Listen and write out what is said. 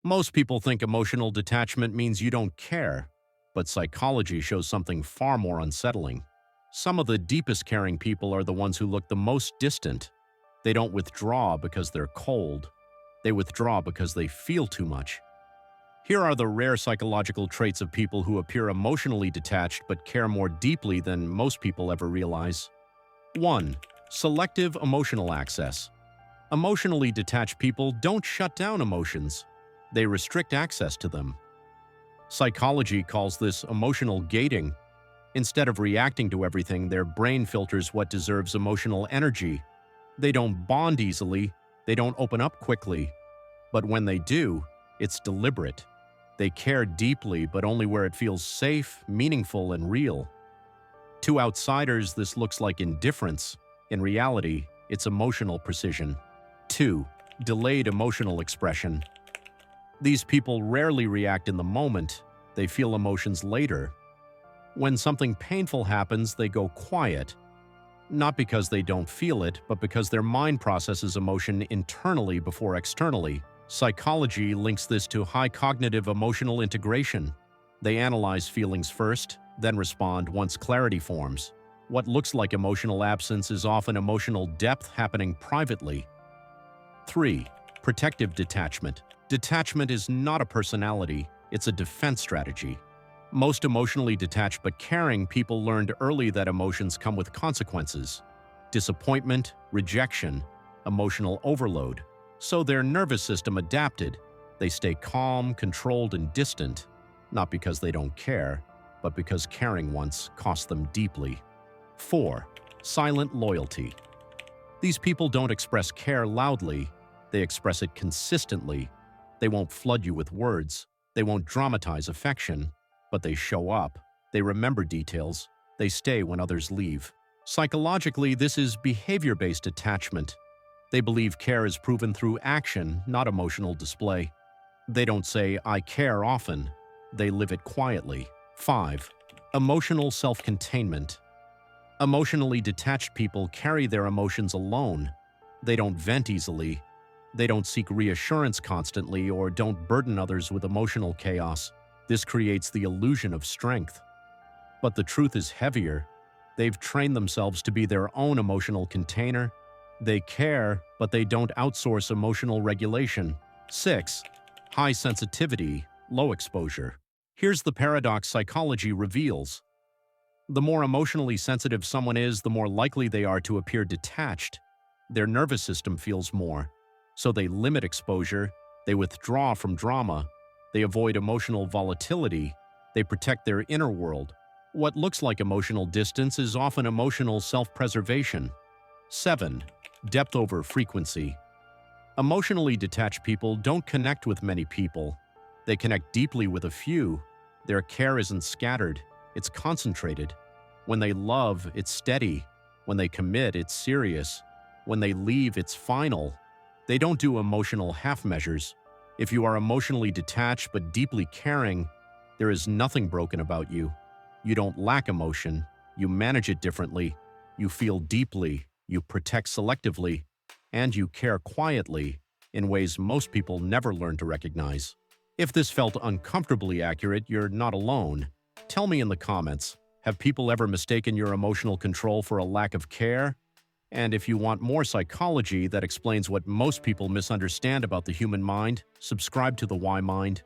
Most people think emotional detachment means you don't care, but psychology shows something far more unsettling. Some of the deepest caring people are the ones who look the most distant. They don't withdraw because they're cold. They withdraw because they feel too much. Here are the rare psychological traits of people who appear emotionally detached but care more deeply than most people ever realize. 1. Selective emotional access. Emotionally detached people don't shut down emotions. They restrict access to them. Psychology calls this emotional gating. Instead of reacting to everything, their brain filters what deserves emotional energy. They don't bond easily, they don't open up quickly. But when they do, it's deliberate. They care deeply, but only where it feels safe, meaningful, and real. To outsiders, this looks like indifference. In reality, it's emotional precision. 2. Delayed emotional expression. These people rarely react in the moment. They feel emotions later. When something painful happens, they go quiet. Not because they don't feel it, but because their mind processes emotion internally before externally. Psychology links this to high cognitive emotional integration. They analyze feelings first, then respond once clarity forms. What looks like emotional absence is often emotional depth happening privately. 3. Protective detachment. Detachment is not a personality, it's a defense strategy. Most emotionally detached but caring people learned early that emotions come with consequences. Disappointment, rejection, emotional overload. So their nervous system adapted. They stay calm, controlled, and distant, not because they don't care, but because caring once cost them deeply. 4. Silent loyalty. These people don't express care loudly, they express it consistently. They won't flood you with words, they won't dramatize affection, but they show up, they remember details, they stay when others leave. Psychologically, this is behavior-based attachment. They believe care is proven through action, not emotional display. They don't say, "I care" often. They live it quietly. 5. Emotional self-containment. Emotionally detached people carry their emotions alone. They don't vent easily. They don't seek reassurance constantly or don't burden others with emotional chaos. This creates the illusion of strength. But the truth is heavier. They've trained themselves to be their own emotional container. They care, but they don't outsource emotional regulation. 6. High sensitivity, low exposure. Here's the paradox psychology reveals. The more emotionally sensitive someone is, the more likely they are to appear detached. Their nervous system feels more. So they limit exposure, they withdraw from drama, they avoid emotional volatility, they protect their inner world. What looks like emotional distance is often emotional self-preservation. 7. Depth over frequency. Emotionally detached people don't connect with many people. They connect deeply with a few. Their care isn't scattered, it's concentrated. When they love, it's steady. When they commit, it's serious. When they leave, it's final. They don't do emotional half measures. If you are emotionally detached but deeply caring, there is nothing broken about you. You don't lack emotion. You manage it differently. You feel deeply. You protect selectively. And you care quietly in ways most people never learn to recognize. If this felt uncomfortably accurate, you're not alone. Tell me in the comments, have people ever mistaken your emotional control for a lack of care? And if you want more psychology that explains what most people misunderstand about the human mind, subscribe to The Why Mind.